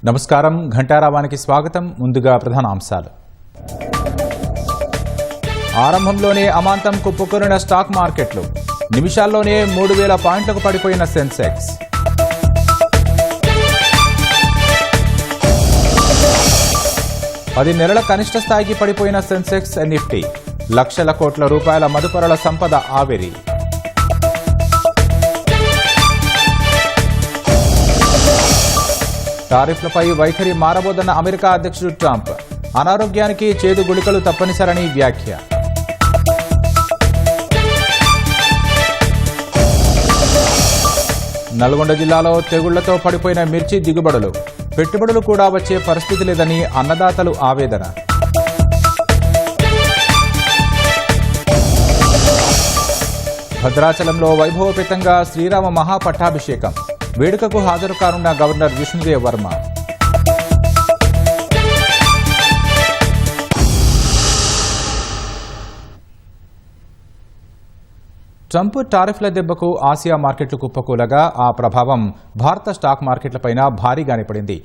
నమస్కారం, ఘంటారావానికి స్వాగతం. ముందుగా ప్రధాన అంశాలు. ఆరంభంలోనే అమాంతం కుప్పకూలిన స్టాక్ మార్కెట్లు. నిమిషాల్లోనే 3000 పాయింట్లకు పడిపోయిన సెన్సెక్స్. పది నెలల కనిష్ట స్థాయికి పడిపోయిన సెన్సెక్స్, నిఫ్టీ. లక్షల కోట్ల రూపాయల మదుపరుల సంపద ఆవిరి. టారిఫ్లపై వైఖరి మారబోదన్న అమెరికా అధ్యక్షుడు ట్రంప్. అనారోగ్యానికి చేదు గుళికలు తప్పనిసరని వ్యాఖ్య. నల్గొండ జిల్లాలో తెగుళ్లతో పడిపోయిన మిర్చి దిగుబడులు. పెట్టుబడులు కూడా వచ్చే పరిస్థితి లేదని అన్నదాతలు ఆవేదన. భద్రాచలంలో వైభవపేతంగా శ్రీరామ మహాపట్టాభిషేకం. వేడుకకు హాజరు కానున్న గవర్నర్ విష్ణుదేవ్ వర్మ. ట్రంప్ టారిఫ్ల దెబ్బకు ఆసియా మార్కెట్లు కుప్పకూలగా ఆ ప్రభావం భారత స్టాక్ మార్కెట్లపైన భారీగానే పడింది.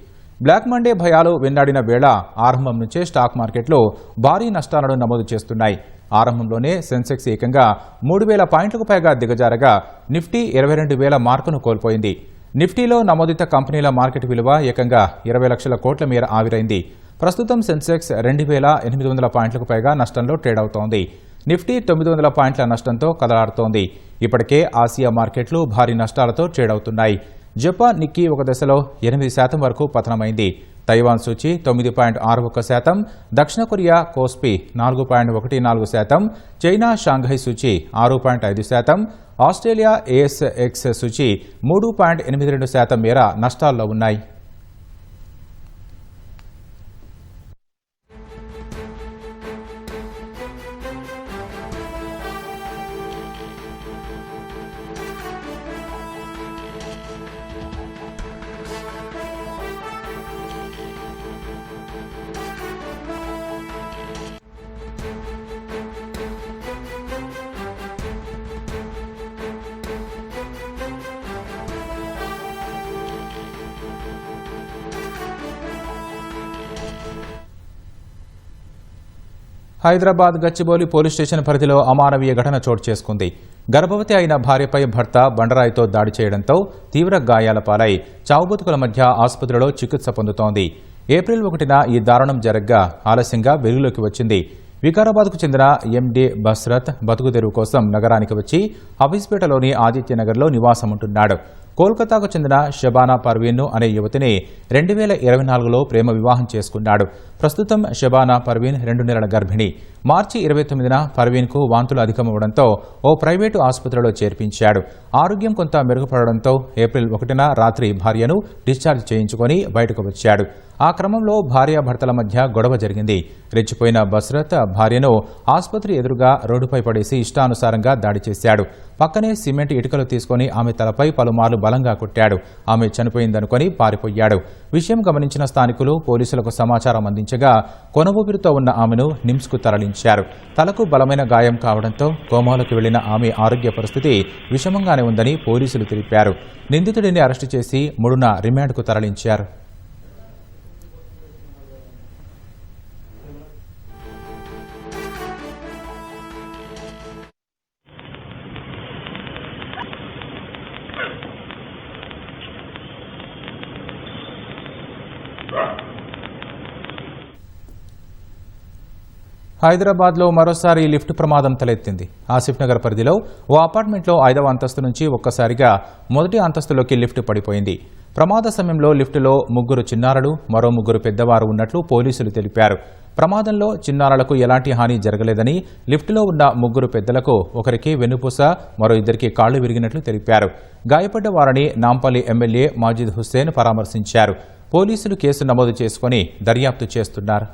బ్లాక్ మండే భయాలు వెన్నాడిన వేళ ఆరంభం నుంచే స్టాక్ మార్కెట్లు భారీ నష్టాలను నమోదు చేస్తున్నాయి. ఆరంభంలోనే సెన్సెక్స్ ఏకంగా 3000 పాయింట్లకు పైగా దిగజారగా నిఫ్టీ 22,000 మార్కును కోల్పోయింది. నిఫ్టీలో నమోదిత కంపెనీల మార్కెట్ విలువ ఏకంగా 20 లక్షల కోట్ల మేర ఆవిరైంది. ప్రస్తుతం సెన్సెక్స్ 2,800 పాయింట్లకు పైగా నష్టంలో ట్రేడ్ అవుతోంది. నిఫ్టీ 900 పాయింట్ల నష్టంతో కదలాడుతోంది. ఇప్పటికే ఆసియా మార్కెట్లు భారీ నష్టాలతో ట్రేడ్ అవుతున్నాయి. జపాన్ నిక్కీ ఒక దశలో 8% వరకు పతనమైంది. తైవాన్ సూచి 9.61%, దక్షిణ కొరియా కోస్పి 4.14%, చైనా షాంఘై సూచి 6.5%, ఆస్ట్రేలియా ఏఎస్ఎక్స్ సూచి 3.82% మేర నష్టాల్లో ఉన్నాయి. హైదరాబాద్ గచ్చిబౌలి పోలీస్ స్టేషన్ పరిధిలో అమానవీయ ఘటన చోటు చేసుకుంది. గర్భవతి అయిన భార్యపై భర్త బండరాయితో దాడి చేయడంతో తీవ్ర గాయాల పాలై చావుబతుకుల మధ్య ఆసుపత్రిలో చికిత్స పొందుతోంది. ఏప్రిల్ 1న ఈ దారుణం జరగ్గా ఆలస్యంగా వెలుగులోకి వచ్చింది. వికారాబాద్కు చెందిన ఎండి బస్రత్ బతుకుదెరువు కోసం నగరానికి వచ్చి హబీస్పేటలోని ఆదిత్యనగర్లో నివాసముంటున్నాడు. కోల్కతాకు చెందిన షబానా పర్వీన్ అనే యువతిని 2024లో ప్రేమ వివాహం చేసుకున్నాడు. ప్రస్తుతం షబానా పర్వీన్ 2 నెలల గర్భిణి. మార్చి 29న పర్వీన్కు వాంతులు అధికమవడంతో ఓ ప్రైవేటు ఆసుపత్రిలో చేర్పించాడు. ఆరోగ్యం కొంత మెరుగుపడడంతో ఏప్రిల్ 1న రాత్రి భార్యను డిశ్చార్జ్ చేయించుకొని బయటకు వచ్చాడు. ఆ క్రమంలో భార్యాభర్తల మధ్య గొడవ జరిగింది. రెచ్చిపోయిన బస్రత్ భార్యను ఆసుపత్రి ఎదురుగా రోడ్డుపై పడేసి ఇష్టానుసారంగా దాడి చేశాడు. పక్కనే సిమెంట్ ఇటుకలు తీసుకుని ఆమె తలపై పలుమార్లు బలంగా కొట్టాడు. ఆమె చనిపోయిందనుకుని పారిపోయాడు. విషయం గమనించిన స్థానికులు పోలీసులకు సమాచారం అందించగా కొనవూపిరితో ఉన్న ఆమెను నిమ్స్కు తరలించారు. తలకు బలమైన గాయం కావడంతో కోమాలోకి వెళ్లిన ఆమె ఆరోగ్య పరిస్థితి విషమంగానే ఉందని పోలీసులు తెలిపారు. నిందితుడిని అరెస్టు చేసి 3న రిమాండ్కు తరలించారు. హైదరాబాద్లో మరోసారి లిఫ్ట్ ప్రమాదం తలెత్తింది. ఆసిఫ్ నగర్ పరిధిలో ఓ అపార్ట్మెంట్లో 5వ అంతస్తు నుంచి ఒక్కసారిగా మొదటి అంతస్తులోకి లిఫ్ట్ పడిపోయింది. ప్రమాద సమయంలో లిఫ్టులో 3 చిన్నారులు, మరో 3 పెద్దవారు ఉన్నట్లు పోలీసులు తెలిపారు. ప్రమాదంలో చిన్నారులకు ఎలాంటి హాని జరగలేదని, లిఫ్టులో ఉన్న 3 పెద్దలకు ఒకరికి వెన్నుపూస, మరో 2కి కాళ్లు విరిగినట్లు తెలిపారు. గాయపడ్డ వారిని నాంపల్లి ఎమ్మెల్యే మాజిద్ హుస్సేన్ పరామర్శించారు. పోలీసులు కేసు నమోదు చేసుకుని దర్యాప్తు చేస్తున్నారు.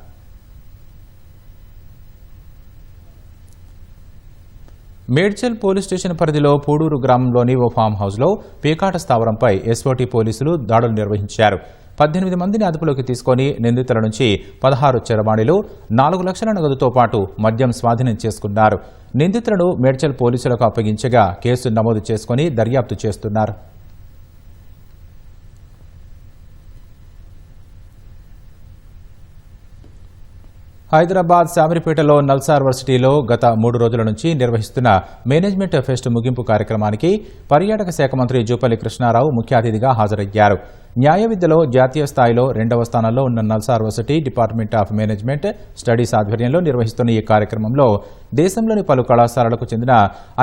మేడ్చల్ పోలీస్ స్టేషన్ పరిధిలో పూడూరు గ్రామంలోని ఓ ఫామ్ హౌస్లో పేకాట స్థావరంపై ఎస్ఓటీ పోలీసులు దాడులు నిర్వహించారు. 18 మందిని అదుపులోకి తీసుకొని నిందితుల నుంచి 16 చరవాణీలు 4 లక్షల నగదుతో పాటు మద్యం స్వాధీనం చేసుకున్నారు. నిందితులను మేడ్చల్ పోలీసులకు అప్పగించగా కేసు నమోదు చేసుకుని దర్యాప్తు చేస్తున్నారు. హైదరాబాద్ శామరిపేటలో నల్సార్ వర్సిటీలో గత 3 రోజుల నుంచి నిర్వహిస్తున్న మేనేజ్మెంట్ ఫెస్ట్ ముగింపు కార్యక్రమానికి పర్యాటక శాఖ మంత్రి జూపల్లి కృష్ణారావు ముఖ్య అతిథిగా హాజరయ్యారు. న్యాయ విద్యలో జాతీయ స్థాయిలో 2వ స్థానంలో ఉన్న NALSAR varsity department of management studies ఆధ్వర్యంలో నిర్వహిస్తున్న ఈ కార్యక్రమంలో దేశంలోని పలు కళాశాలలకు చెందిన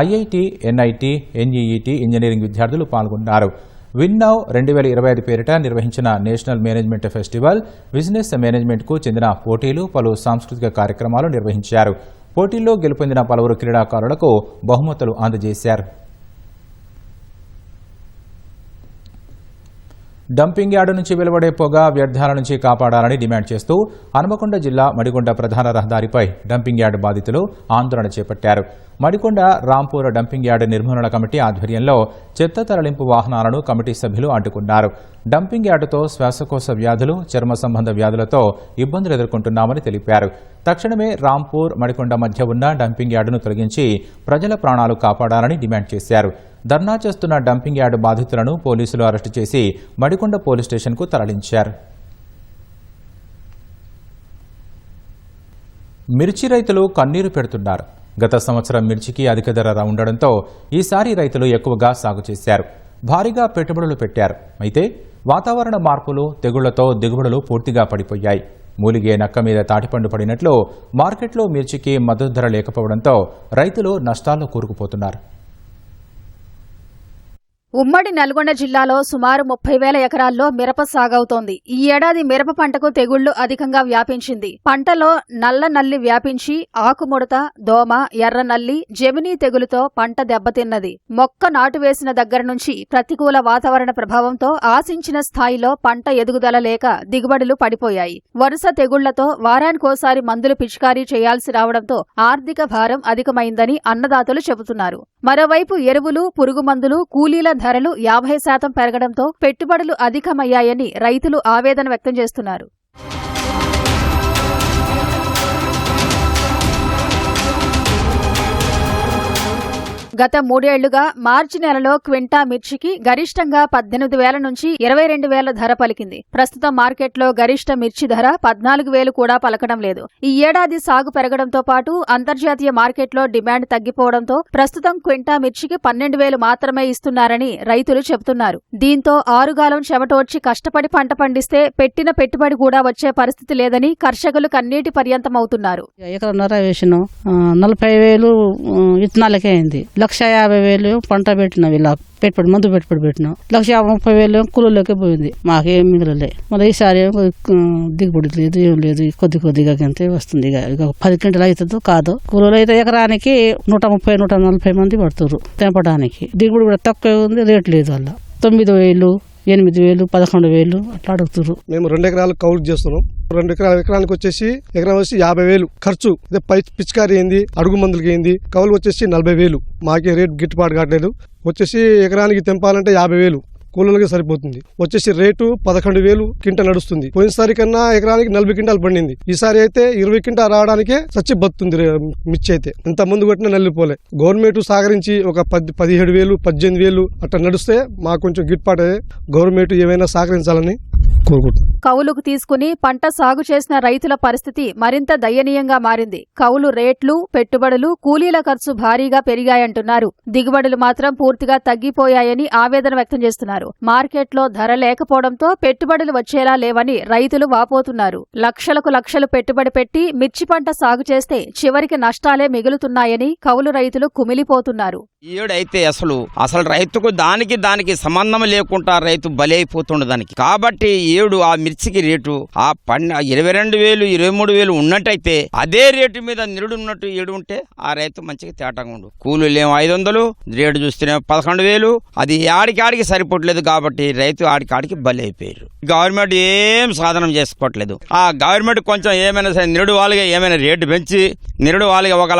ఐఐటి, ఎన్ఐటి, ఎన్ఈఈటి ఇంజనీరింగ్ విద్యార్థులు పాల్గొన్నారు. విన్నౌ 2025 పేరిట నిర్వహించిన నేషనల్ మేనేజ్మెంట్ ఫెస్టివల్, బిజినెస్ మేనేజ్మెంట్కు చెందిన పోటీలు, పలు సాంస్కృతిక కార్యక్రమాలు నిర్వహించారు. పోటీల్లో గెలుపొందిన పలువురు క్రీడాకారులకు బహుమతులు అందజేశారు. డంపింగ్ యార్డు నుంచి వెలువడే పొగ వ్యర్థాల నుంచి కాపాడాలని డిమాండ్ చేస్తూ హనుమకొండ జిల్లా మడికొండ ప్రధాన రహదారిపై డంపింగ్ యార్డు బాధితులు ఆందోళన చేపట్టారు. మడికొండ రాంపూర్ డంపింగ్ యార్డు నిర్మూలన కమిటీ ఆధ్వర్యంలో చెత్త తరలింపు వాహనాలను కమిటీ సభ్యులు అడ్డుకున్నారు. డంపింగ్ యార్డుతో శ్వాసకోశ వ్యాధులు, చర్మ సంబంధ వ్యాధులతో ఇబ్బందులు ఎదుర్కొంటున్నామని తెలిపారు. తక్షణమే రాంపూర్, మడికొండ మధ్య ఉన్న డంపింగ్ యార్డును తొలగించి ప్రజల ప్రాణాలు కాపాడాలని డిమాండ్ చేశారు. ధర్నా చేస్తున్న డంపింగ్ యార్డు బాధితులను పోలీసులు అరెస్టు చేసి మడికొండ పోలీస్ స్టేషన్కు తరలించారు. మిర్చి రైతులు కన్నీరు పెడుతున్నారు. గత సంవత్సరం మిర్చికి అధిక ధర ఉండడంతో ఈసారి రైతులు ఎక్కువగా సాగు చేశారు. భారీగా పెట్టుబడులు పెట్టారు. అయితే వాతావరణ మార్పులు, తెగుళ్లతో దిగుబడులు పూర్తిగా పడిపోయాయి. మూలిగే నక్క మీద తాటిపండు పడినట్లు మార్కెట్లో మిర్చికి మద్దతు ధర లేకపోవడంతో రైతులు నష్టాల్లో కూరుకుపోతున్నారు. ఉమ్మడి నల్గొండ జిల్లాలో సుమారు 30,000 ఎకరాల్లో మిరప సాగవుతోంది. ఈ ఏడాది మిరప పంటకు తెగుళ్లు అధికంగా వ్యాపించింది. పంటలో నల్ల నల్లి వ్యాపించి ఆకుముడత, దోమ, ఎర్ర నల్లి, జెమినీ తెగులుతో పంట దెబ్బతిన్నది. మొక్క నాటు వేసిన దగ్గర నుంచి ప్రతికూల వాతావరణ ప్రభావంతో ఆశించిన స్థాయిలో పంట ఎదుగుదల లేక దిగుబడులు పడిపోయాయి. వరుస తెగుళ్లతో వారానికోసారి మందులు పిచికారీ చేయాల్సి రావడంతో ఆర్థిక భారం అధికమైందని అన్నదాతలు చెబుతున్నారు. మరోవైపు ఎరువులు, పురుగుమందులు, కూలీల ధరలు 50% పెరగడంతో పెట్టుబడులు అధికమయ్యాయని రైతులు ఆవేదన వ్యక్తం చేస్తున్నారు. గత 3 ఏళ్లుగా మార్చి నెలలో క్వింటా మిర్చికి గరిష్టంగా 18,000 నుంచి 22,000 ధర పలికింది. ప్రస్తుతం మార్కెట్లో గరిష్ట మిర్చి ధర 14,000 కూడా పలకడం లేదు. ఈ ఏడాది సాగు పెరగడంతో పాటు అంతర్జాతీయ మార్కెట్లో డిమాండ్ తగ్గిపోవడంతో ప్రస్తుతం క్వింటా మిర్చికి 12,000 మాత్రమే ఇస్తున్నారని రైతులు చెబుతున్నారు. దీంతో ఆరుగాలం చెమటోడ్చి కష్టపడి పంట పండిస్తే పెట్టిన పెట్టుబడి కూడా వచ్చే పరిస్థితి లేదని కర్షకులు కన్నీటి పర్యంతమవుతున్నారు. 40,000 విత్తనాలకే అయింది. 150,000 పంట పెట్టినాం, ఇలా పెట్టుబడి మందు పెట్టుబడి పెట్టినాం. 130,000 కూలీలోకి పోయింది. మాకేం మిగలలే. మళ్ళీ ఈసారి దిగుబడి లేదు, ఏం లేదు. కొద్దిగా అంతే వస్తుంది. ఇక 10 క్వింటాలు అవుతుందో కాదో. కూలీలు అయితే ఎకరానికి 130-140 మంది పడుతున్నారు తెంపడానికి. దిగుబడి కూడా తక్కువ ఉంది, రేటు లేదు. వల్ల 9,000, 8,000, 11,000 అట్లా అడుగుతారు. మేము 2 ఎకరాలు కౌలు చేస్తున్నాం. 2 ఎకరానికి వచ్చేసి ఎకరం వచ్చి 50,000 ఖర్చు. పిచికారీ అయింది, అడుగు మందులకి అయింది. కౌలు వచ్చేసి 40,000. మాకే రేట్ గిట్టుబాటు కావట్లేదు. వచ్చేసి ఎకరానికి తెంపాలంటే 50,000 కూలీలకి సరిపోతుంది. వచ్చేసి రేటు 11,000 క్వింటాల్ నడుస్తుంది. పోయినసారి కన్నా ఎకరానికి 40 క్వింటాల్ పండింది. ఈసారి అయితే 20 క్వింటాల్ రావడానికే చచ్చి బతుంది మిర్చి అయితే. ఇంత ముందు కొట్టినా నల్లిపోలే. గవర్నమెంట్ సహకరించి ఒక 17,000, 18,000 అట్లా నడిస్తే మాకు కొంచెం గిట్టుబాటు. గవర్నమెంట్ ఏమైనా సహకరించాలని కోరుకుంటున్నాం. కౌలుకు తీసుకుని పంట సాగు చేసిన రైతుల పరిస్థితి మరింత దయనీయంగా మారింది. కౌలు రేట్లు, పెట్టుబడులు, కూలీల ఖర్చు భారీగా పెరిగాయంటున్నారు. దిగుబడులు మాత్రం పూర్తిగా తగ్గిపోయాయని ఆవేదన వ్యక్తం చేస్తున్నారు. మార్కెట్లో ధర లేకపోవడంతో పెట్టుబడులు వచ్చేలా లేవని రైతులు వాపోతున్నారు. లక్షలు పెట్టుబడి పెట్టి మిర్చి పంట సాగు చేస్తే చివరికి నష్టాలే మిగులుతున్నాయని కౌలు రైతులు కుమిలిపోతున్నారు. ఏడైతే అసలు రైతుకు దానికి సంబంధం లేకుండా రైతు బలైపోతుండ దానికి. కాబట్టి ఏడు ఆ మిర్చికి రేటు ఆ 22,000, 23,000 ఉన్నట్టయితే అదే రేటు మీద నిరుడున్నట్టు ఏడు ఉంటే ఆ రైతు మంచిగా తేటంగా ఉండు. కూలీలు ఏమో 500, రేటు చూస్తేనే 11,000. అది ఆడికి సరిపోవట్లేదు. కాబట్టి రైతు ఆడికి బలైపోయారు. గవర్నమెంట్ ఏం సాధనం చేసుకోవట్లేదు. ఆ గవర్నమెంట్ కొంచెం ఏమైనా సరే నిరుడు వాళ్ళగా ఏమైనా రేటు పెంచి నిరుడు వాళ్ళగా ఒక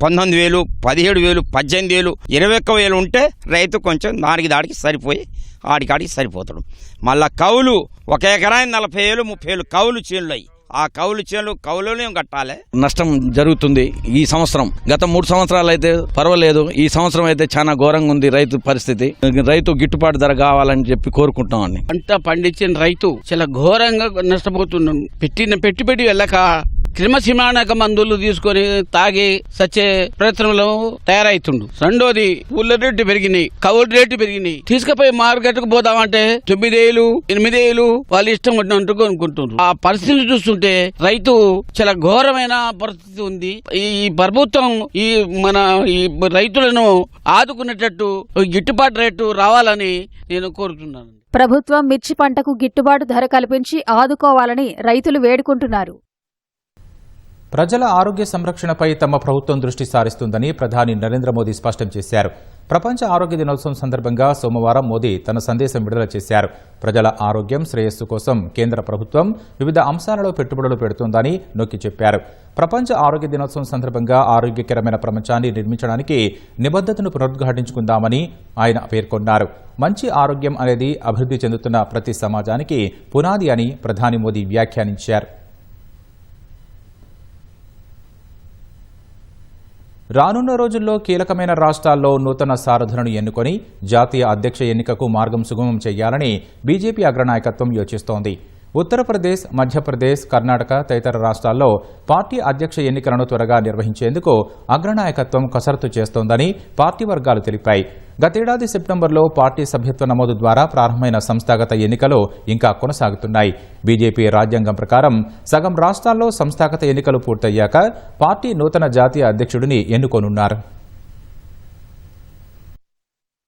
19,000, 17,000, 18,000, 21,000 ఉంటే రైతు కొంచెం దానికి సరిపోయి ఆడికాడికి సరిపోతాడు. మళ్ళా కౌలు 1 ఎకరానికి 40,000 30,000 కౌలు చేనులు అయ్యి ఆ కౌలు చేనులు కౌలునే కట్టాలి. నష్టం జరుగుతుంది ఈ సంవత్సరం. గత 3 సంవత్సరాలు అయితే పర్వాలేదు, ఈ సంవత్సరం అయితే చాలా ఘోరంగా ఉంది రైతు పరిస్థితి. రైతు గిట్టుబాటు ధర కావాలని చెప్పి కోరుకుంటామని. పంట పండించిన రైతు చాలా ఘోరంగా నష్టపోతున్నాడు. పెట్టుబడి వెళ్ళక క్రిమశిమానక మందులు తీసుకొని తాగి సచ్చే ప్రయత్నంలో తయారైతుండు. రెండోది ఊళ్ళ రేటు పెరిగినాయి, కౌలు రేటు పెరిగినాయి. తీసుకుపోయి మార్కెట్కు పోదామంటే 9,000 8,000 వాళ్ళు ఇష్టం కొట్టినట్టు కొనుక్కుంటున్నారు. ఆ పరిస్థితి చూస్తుంటే రైతు చాలా ఘోరమైన పరిస్థితి ఉంది. ఈ ప్రభుత్వం మన రైతులను ఆదుకునేటట్టు గిట్టుబాటు రేటు రావాలని నేను కోరుతున్నాను. ప్రభుత్వం మిర్చి పంటకు గిట్టుబాటు ధర కల్పించి ఆదుకోవాలని రైతులు వేడుకుంటున్నారు. ప్రజల ఆరోగ్య సంరక్షణపై తమ ప్రభుత్వం దృష్టి సారిస్తుందని ప్రధాని నరేంద్ర మోదీ స్పష్టం చేశారు. ప్రపంచ ఆరోగ్య దినోత్సవం సందర్భంగా సోమవారం మోదీ తన సందేశం విడుదల చేశారు. ప్రజల ఆరోగ్యం శ్రేయస్సు కోసం కేంద్ర ప్రభుత్వం వివిధ అంశాలలో పెట్టుబడులు పెడుతోందని నొక్కి చెప్పారు. ప్రపంచ ఆరోగ్య దినోత్సవం సందర్భంగా ఆరోగ్యకరమైన ప్రపంచాన్ని నిర్మించడానికి నిబద్ధతను పునరుద్ఘాటించుకుందామని ఆయన పేర్కొన్నారు. మంచి ఆరోగ్యం అనేది అభివృద్ధి చెందుతున్న ప్రతి సమాజానికి పునాది అని ప్రధాని మోదీ వ్యాఖ్యానించారు. రానున్న రోజుల్లో కీలకమైన రాష్ట్రాల్లో నూతన సారథులను ఎన్నుకొని జాతీయ అధ్యక్ష ఎన్నికకు మార్గం సుగమం చేయాలని బీజేపీ అగ్రనాయకత్వం యోచిస్తోంది. ఉత్తరప్రదేశ్, మధ్యప్రదేశ్, కర్ణాటక తదితర రాష్ట్రాల్లో పార్టీ అధ్యక్ష ఎన్నికలను త్వరగా నిర్వహించేందుకు అగ్రనాయకత్వం కసరత్తు చేస్తోందని పార్టీ వర్గాలు తెలిపాయి. గతేడాది సెప్టెంబర్లో పార్టీ సభ్యత్వ నమోదు ద్వారా ప్రారంభమైన సంస్థాగత ఎన్నికలు ఇంకా కొనసాగుతున్నాయి. బీజేపీ రాజ్యాంగం ప్రకారం సగం రాష్ట్రాల్లో సంస్థాగత ఎన్నికలు పూర్తయ్యాక పార్టీ నూతన జాతీయ అధ్యక్షుడిని ఎన్నుకోనున్నారు.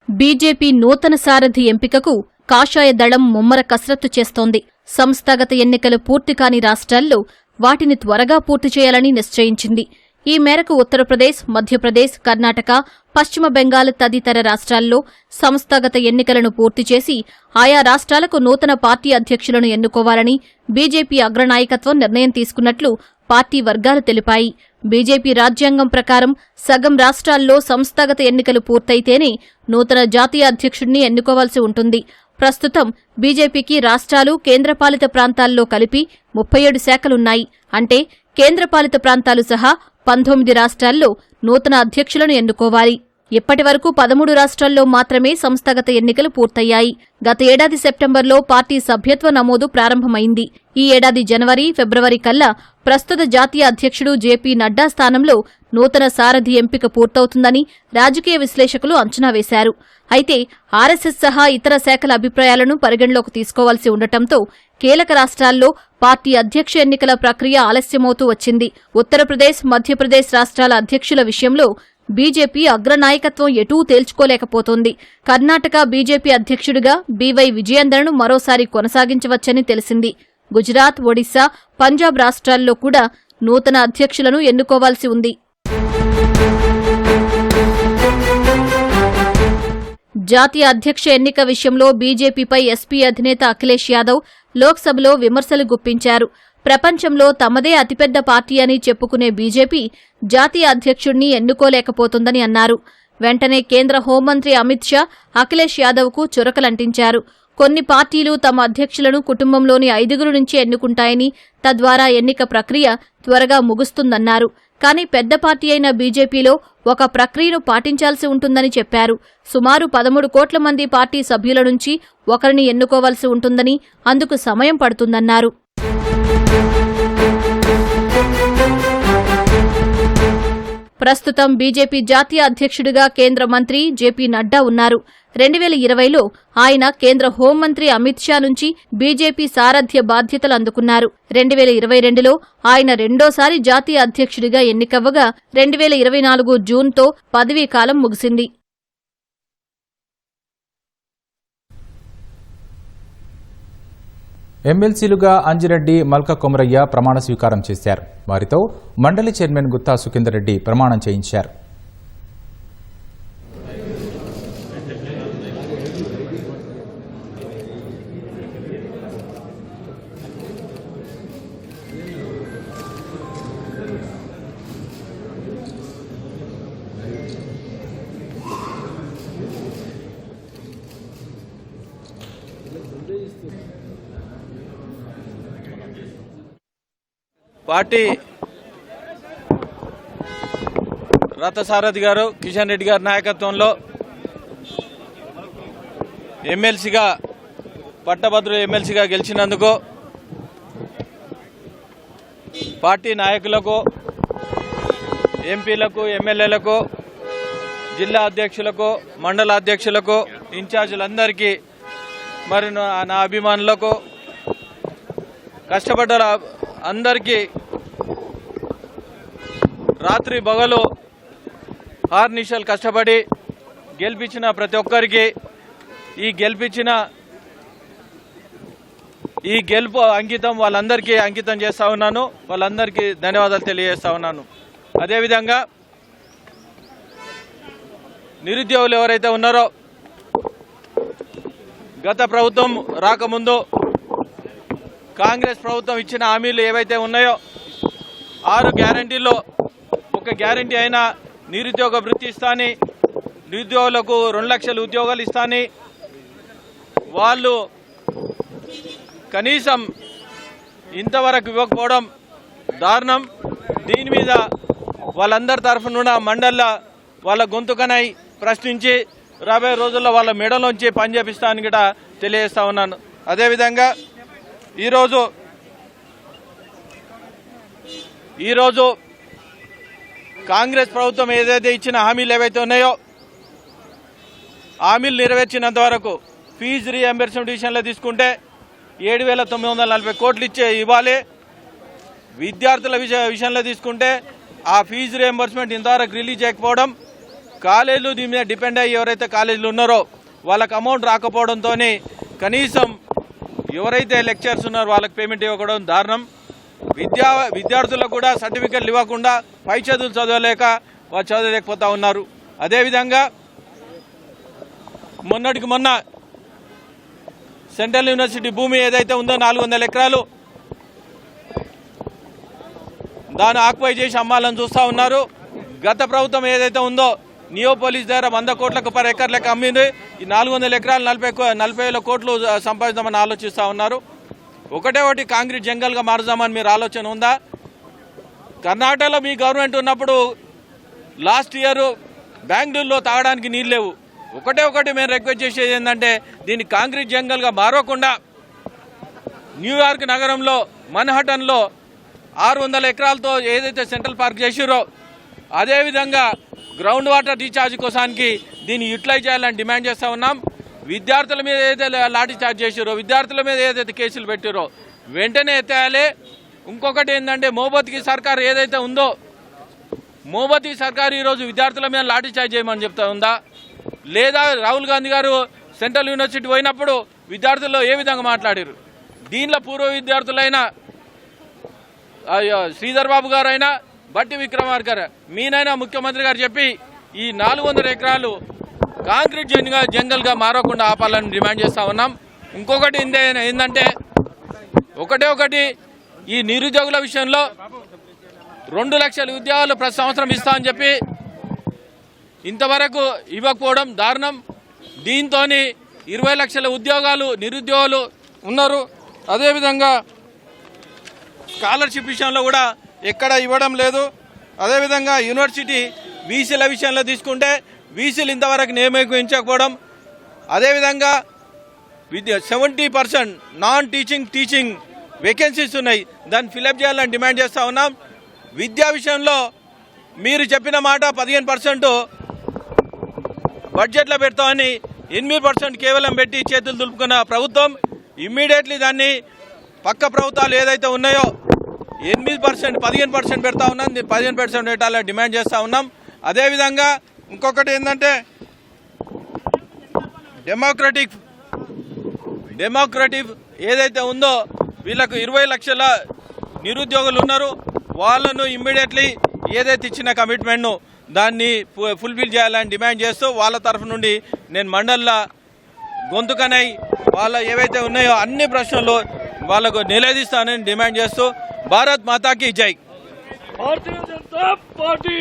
బీజేపీ నూతన సారథి ఎంపికకు కాషాయ దళం ముమ్మర కసరత్తు చేస్తోంది. సంస్థాగత ఎన్నికలు పూర్తి కాని రాష్ట్రాల్లో వాటిని త్వరగా పూర్తి చేయాలని నిశ్చయించింది. ఈ మేరకు ఉత్తరప్రదేశ్, మధ్యప్రదేశ్, కర్ణాటక, పశ్చిమ బెంగాల్ తదితర రాష్ట్రాల్లో సంస్థాగత ఎన్నికలను పూర్తి చేసి ఆయా రాష్ట్రాలకు నూతన పార్టీ అధ్యక్షులను ఎన్నుకోవాలని బీజేపీ అగ్రనాయకత్వం నిర్ణయం తీసుకున్నట్లు పార్టీ వర్గాలు తెలిపాయి. బీజేపీ రాజ్యాంగం ప్రకారం సగం రాష్ట్రాల్లో సంస్థాగత ఎన్నికలు పూర్తయితేనే నూతన జాతీయ అధ్యక్షుడిని ఎన్నుకోవాల్సి ఉంటుంది. ప్రస్తుతం బీజేపీకి రాష్ట్రాలు, కేంద్రపాలిత ప్రాంతాల్లో కలిపి 37 శాఖలున్నాయి. అంటే కేంద్రపాలిత ప్రాంతాలు సహా 19 రాష్ట్రాల్లో నూతన అధ్యక్షులను ఎన్నుకోవాలి. ఇప్పటి వరకు 13 రాష్ట్రాల్లో మాత్రమే సంస్థాగత ఎన్నికలు పూర్తయ్యాయి. గత ఏడాది సెప్టెంబర్లో పార్టీ సభ్యత్వ నమోదు ప్రారంభమైంది. ఈ ఏడాది జనవరి, ఫిబ్రవరి కల్లా ప్రస్తుత జాతీయ అధ్యక్షుడు జేపీ నడ్డా స్థానంలో నూతన సారథి ఎంపిక పూర్తవుతుందని రాజకీయ విశ్లేషకులు అంచనా వేశారు. అయితే ఆర్ఎస్ఎస్ సహా ఇతర శాఖల అభిప్రాయాలను పరిగణలోకి తీసుకోవాల్సి ఉండటంతో కీలక రాష్ట్రాల్లో పార్టీ అధ్యక్ష ఎన్నికల ప్రక్రియ ఆలస్యమవుతూ వచ్చింది. ఉత్తరప్రదేశ్, మధ్యప్రదేశ్ రాష్ట్రాల అధ్యక్షుల విషయంలో బీజేపీ అగ్రనాయకత్వం ఎటూ తేల్చుకోలేకపోతోంది. కర్ణాటక బీజేపీ అధ్యక్షుడిగా బీవై విజయేందర్ను మరోసారి కొనసాగించవచ్చని తెలిసింది. గుజరాత్, ఒడిశా, పంజాబ్ రాష్ట్రాల్లో కూడా నూతన అధ్యక్షులను ఎన్నుకోవాల్సి ఉంది. జాతీయ అధ్యక్ష ఎన్నిక విషయంలో బీజేపీపై ఎస్పీ అధినేత అఖిలేష్ యాదవ్ లోక్సభలో విమర్శలు గుప్పించారు. ప్రపంచంలో తమదే అతిపెద్ద పార్టీ అని చెప్పుకునే బీజేపీ జాతీయ అధ్యక్షుడిని ఎన్నుకోలేకపోతుందని అన్నారు. వెంటనే కేంద్ర హోంమంత్రి అమిత్ షా అఖిలేష్ యాదవ్కు చురకలంటించారు. కొన్ని పార్టీలు తమ అధ్యక్షులను కుటుంబంలోని 5 నుంచి ఎన్నుకుంటాయని, తద్వారా ఎన్నిక ప్రక్రియ త్వరగా ముగుస్తుందన్నారు. కానీ పెద్ద పార్టీ అయిన బీజేపీలో ఒక ప్రక్రియను పాటించాల్సి ఉంటుందని చెప్పారు. సుమారు 13 కోట్ల మంది పార్టీ సభ్యుల నుంచి ఒకరిని ఎన్నుకోవాల్సి ఉంటుందని, అందుకు సమయం పడుతుందన్నారు. ప్రస్తుతం బీజేపీ జాతీయ అధ్యక్షుడిగా కేంద్ర మంత్రి జేపీ నడ్డా ఉన్నారు. 2020లో ఆయన కేంద్ర హోంమంత్రి అమిత్ షా నుంచి బీజేపీ సారథ్య బాధ్యతలు అందుకున్నారు. 2022లో ఆయన రెండోసారి జాతీయ అధ్యక్షుడిగా ఎన్నికవ్వగా 2024 జూన్తో పదవీ కాలం ముగిసింది. ఎమ్మెల్సీలుగా అంజిరెడ్డి, మల్క కొమరయ్య ప్రమాణ స్వీకారం చేశారు. వారితో మండలి చైర్మన్ గుత్తా సుఖేందర్ రెడ్డి ప్రమాణం చేయించారు. పార్టీ రథసారథి గారు కిషన్ రెడ్డి గారి నాయకత్వంలో ఎమ్మెల్సీగా పట్టభద్రుల ఎమ్మెల్సీగా గెలిచినందుకు పార్టీ నాయకులకు, ఎంపీలకు, ఎమ్మెల్యేలకు, జిల్లా అధ్యక్షులకు, మండల అధ్యక్షులకు, ఇన్ఛార్జీలందరికీ, మరి నా అభిమానులకు, కష్టపడ్డ అందరికీ రాత్రి పగలు ఆర్నిషాలు కష్టపడి గెలిపించిన ప్రతి ఒక్కరికి ఈ గెలుపు అంకితం వాళ్ళందరికీ అంకితం చేస్తా ఉన్నాను. వాళ్ళందరికీ ధన్యవాదాలు తెలియజేస్తా ఉన్నాను. అదేవిధంగా నిరుద్యోగులు ఎవరైతే ఉన్నారో గత ప్రభుత్వం రాకముందు కాంగ్రెస్ ప్రభుత్వం ఇచ్చిన హామీలు ఏవైతే ఉన్నాయో 6 గ్యారంటీల్లో ఒక గ్యారంటీ అయినా నిరుద్యోగ వృత్తి ఇస్తాని, నిరుద్యోగులకు 2 లక్షల ఉద్యోగాలు ఇస్తాని, వాళ్ళు కనీసం ఇంతవరకు ఇవ్వకపోవడం దారుణం. దీని మీద వాళ్ళందరి తరఫున మండల్లో వాళ్ళ గొంతుకనై ప్రశ్నించి రాబోయే రోజుల్లో వాళ్ళ మెడలోంచి పని చేపిస్తానని కూడా తెలియజేస్తా ఉన్నాను. అదేవిధంగా ఈరోజు కాంగ్రెస్ ప్రభుత్వం ఏదైతే ఇచ్చిన హామీలు ఏవైతే ఉన్నాయో హామీలు నెరవేర్చినంత వరకు ఫీజు రీఎంబర్స్మెంట్ విషయంలో తీసుకుంటే 7,940 కోట్లు ఇవ్వాలి. విద్యార్థుల విషయంలో తీసుకుంటే ఆ ఫీజు రీఎంబర్స్మెంట్ ఇంతవరకు రిలీజ్ చేయకపోవడం, కాలేజీలు దీని మీద డిపెండ్ అయ్యి ఎవరైతే కాలేజీలు ఉన్నారో వాళ్ళకి అమౌంట్ రాకపోవడంతో కనీసం ఎవరైతే లెక్చర్స్ ఉన్నారో వాళ్ళకి పేమెంట్ ఇవ్వకపోవడం దారుణం. విద్యార్థులకు కూడా సర్టిఫికెట్లు ఇవ్వకుండా పై చదువులు చదవలేక వాళ్ళు చదవలేకపోతా ఉన్నారు. అదేవిధంగా మొన్నటికి మొన్న సెంట్రల్ యూనివర్సిటీ భూమి ఏదైతే ఉందో 400 ఎకరాలు దాన్ని ఆక్యుపై చేసి అమ్మాలని చూస్తూ ఉన్నారు. గత ప్రభుత్వం ఏదైతే ఉందో నియోపోలిస్ దగ్గర 100 కోట్లకు పర్ ఎకర్ లెక్క అమ్మింది. ఈ 400 ఎకరాలు 40,000 కోట్లు సంపాదిద్దామని ఆలోచిస్తూ ఉన్నారు. ఒకటి కాంక్రీట్ జంగల్గా మారుదామని మీరు ఆలోచన ఉందా? కర్ణాటకలో మీ గవర్నమెంట్ ఉన్నప్పుడు లాస్ట్ ఇయర్ బెంగళూరులో తాగడానికి నీళ్ళు లేవు. ఒకటి మేము రిక్వెస్ట్ చేసేది ఏంటంటే దీన్ని కాంక్రీట్ జంగల్గా మారకుండా న్యూయార్క్ నగరంలో మన్హటన్లో 600 ఎకరాలతో ఏదైతే సెంట్రల్ పార్క్ చేసిరో అదేవిధంగా గ్రౌండ్ వాటర్ రీఛార్జ్ కోసానికి దీన్ని యూటిలైజ్ చేయాలని డిమాండ్ చేస్తూ ఉన్నాం. విద్యార్థుల మీద ఏదైతే లాఠీ చార్జ్ చేసిరో, విద్యార్థుల మీద ఏదైతే కేసులు పెట్టిరో వెంటనే ఎత్తేయాలి. ఇంకొకటి ఏంటంటే మోబత్కి సర్కార్ ఏదైతే ఉందో మోబత్కి సర్కార్ ఈరోజు విద్యార్థుల మీద లాఠీ చార్జ్ చేయమని చెప్తా ఉందా? లేదా రాహుల్ గాంధీ గారు సెంట్రల్ యూనివర్సిటీ పోయినప్పుడు విద్యార్థుల్లో ఏ విధంగా మాట్లాడారు? దీనిలో పూర్వ విద్యార్థులైన శ్రీధర్ బాబు గారు అయినా బట్టి విక్రమార్క గారు మీనైనా ముఖ్యమంత్రి గారు చెప్పి ఈ 400 ఎకరాలు కాంక్రీట్ జంగల్గా మారకుండా ఆపాలని డిమాండ్ చేస్తూ ఉన్నాం. ఇంకొకటి ఏంటంటే ఒకటి ఈ నిరుద్యోగుల విషయంలో 2 లక్షల ఉద్యోగాలు ప్రతి సంవత్సరం ఇస్తామని చెప్పి ఇంతవరకు ఇవ్వకపోవడం దారుణం. దీంతో 20 లక్షల నిరుద్యోగులు ఉన్నారు. అదేవిధంగా స్కాలర్షిప్ విషయంలో కూడా ఎక్కడ ఇవ్వడం లేదు. అదేవిధంగా యూనివర్సిటీ వీసీల విషయంలో తీసుకుంటే వీసీలు ఇంతవరకు నియమించకపోవడం, అదేవిధంగా 70% నాన్ టీచింగ్ వేకెన్సీస్ ఉన్నాయి, దాన్ని ఫిలప్ చేయాలని డిమాండ్ చేస్తూ ఉన్నాం. విద్యా విషయంలో మీరు చెప్పిన మాట 15% బడ్జెట్లో పెడతామని 8% కేవలం పెట్టి చేతులు దులుపుకున్న ప్రభుత్వం ఇమ్మీడియట్లీ దాన్ని పక్క ప్రభుత్వాలు ఏదైతే ఉన్నాయో 15% పెడతా ఉన్నాం, 15% పెట్టాలని డిమాండ్ చేస్తూ ఉన్నాం. అదేవిధంగా ఇంకొకటి ఏంటంటే డెమోక్రటిక్ ఏదైతే ఉందో వీళ్ళకు 20 లక్షల నిరుద్యోగులు ఉన్నారు. వాళ్ళను ఇమ్మీడియట్లీ ఏదైతే ఇచ్చిన కమిట్మెంట్ను దాన్ని ఫుల్ఫిల్ చేయాలని డిమాండ్ చేస్తూ వాళ్ళ తరఫు నుండి నేను మండల్లో గొంతుకనై వాళ్ళ ఏవైతే ఉన్నాయో అన్ని ప్రశ్నలు వాళ్ళకు నిలదీస్తానని డిమాండ్ చేస్తూ భారత్ మాతాకి జై. भारतीय जनता पार्टी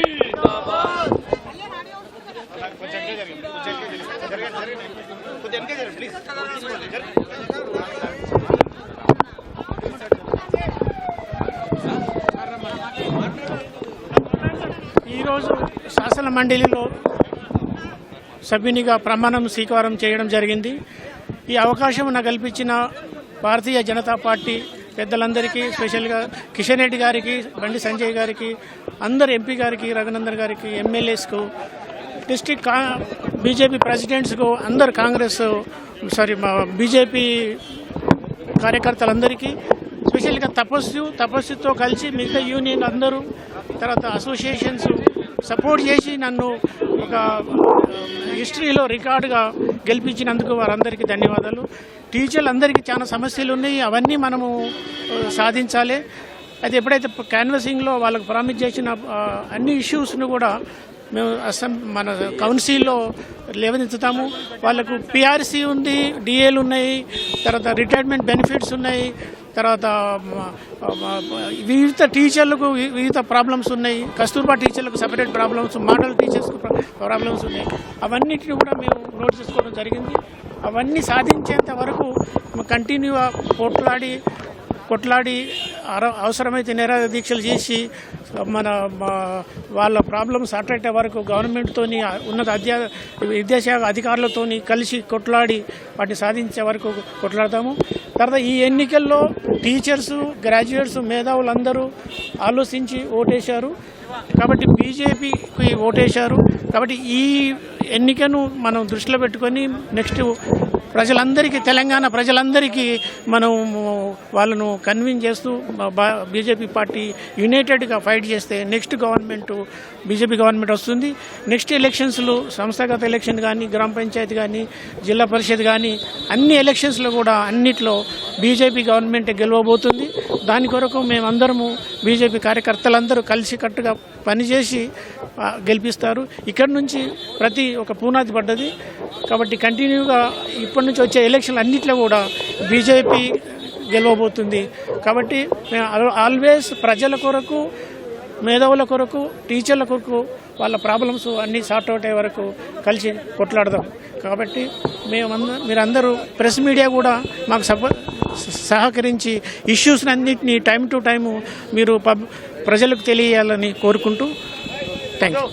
ఈరోజు శాసన మండలిలో సభ్యునిగా ప్రమాణం స్వీకారం చేయడం జరిగింది. ఈ అవకాశం నాకు కల్పించిన భారతీయ జనతా పార్టీ పెద్దలందరికీ, స్పెషల్గా కిషన్ రెడ్డి గారికి, బండి సంజయ్ గారికి, అందరు ఎంపీ గారికి, రఘునందన్ గారికి, ఎమ్మెల్యేస్కు, డిస్ట్రిక్ట్ బీజేపీ ప్రెసిడెంట్స్కు, అందరు బీజేపీ కార్యకర్తలందరికీ, స్పెషల్గా తపస్సుతో కలిసి మిగతా యూనియన్ అందరూ, తర్వాత అసోసియేషన్స్ సపోర్ట్ చేసి నన్ను ఒక హిస్టరీలో రికార్డుగా గెలిపించినందుకు వారందరికీ ధన్యవాదాలు. టీచర్లందరికీ చాలా సమస్యలు ఉన్నాయి, అవన్నీ మనము సాధించాలి. అయితే ఎప్పుడైతే క్యాన్వసింగ్లో వాళ్ళకు ప్రామిస్ చేసిన అన్ని ఇష్యూస్ను కూడా మేము మన కౌన్సిల్లో లేవనెత్తుతాము. వాళ్ళకు పిఆర్సీ ఉంది, డిఏలు ఉన్నాయి, తర్వాత రిటైర్మెంట్ బెనిఫిట్స్ ఉన్నాయి, తర్వాత వివిధ టీచర్లకు వివిధ ప్రాబ్లమ్స్ ఉన్నాయి, కస్తూర్బా టీచర్లకు సపరేట్ ప్రాబ్లమ్స్, మోడల్ టీచర్స్కు ప్రాబ్లమ్స్ ఉన్నాయి. అవన్నిటిని కూడా మేము నోట్ చేసుకోవడం జరిగింది. అవన్నీ సాధించేంత వరకు కంటిన్యూగా కొట్లాడి అవసరమైతే నిరాహార దీక్షలు చేసి వాళ్ళ ప్రాబ్లమ్స్ అట్టే వరకు గవర్నమెంట్తోని, ఉన్నత విద్యాశాఖ అధికారులతోని కలిసి కొట్లాడి వాటిని సాధించే వరకు కొట్లాడతాము. తర్వాత ఈ ఎన్నికల్లో టీచర్స్, గ్రాడ్యుయేట్స్, మేధావులందరూ ఆలోచించి ఓటేశారు కాబట్టి, బీజేపీకి ఓటేశారు కాబట్టి ఈ ఎన్నికను మనం దృష్టిలో పెట్టుకొని నెక్స్ట్ ప్రజలందరికీ, తెలంగాణ ప్రజలందరికీ మనం వాళ్ళను కన్విన్స్ చేస్తూ బీజేపీ పార్టీ యునైటెడ్గా ఫైట్ చేస్తే నెక్స్ట్ బీజేపీ గవర్నమెంట్ వస్తుంది. నెక్స్ట్ ఎలక్షన్స్లో సంస్థాగత ఎలక్షన్ కానీ, గ్రామ పంచాయతీ కానీ, జిల్లా పరిషత్ కానీ, అన్ని ఎలక్షన్స్లో కూడా అన్నిట్లో బీజేపీ గవర్నమెంట్ గెలవబోతుంది. దాని కొరకు మేమందరము బీజేపీ కార్యకర్తలందరూ కలిసికట్టుగా పనిచేసి గెలిపిస్తారు. ఇక్కడి నుంచి ప్రతి ఒక పునాది పడ్డది కాబట్టి కంటిన్యూగా ఇప్పటి నుంచి వచ్చే ఎలక్షన్లు అన్నిట్లో కూడా బీజేపీ గెలవబోతుంది. కాబట్టి మేము ఆల్వేస్ ప్రజల కొరకు, మేధావుల కొరకు, టీచర్ల కొరకు వాళ్ళ ప్రాబ్లమ్స్ అన్నీ సార్ట్ అవుట్ అయ్యే వరకు కలిసి కొట్లాడదాం. కాబట్టి మీరందరూ ప్రెస్ మీడియా కూడా మాకు సహకరించి ఇష్యూస్ అన్నింటినీ టైం టు టైము మీరు ప్రజలకు తెలియాలని కోరుకుంటూ థ్యాంక్ యూ.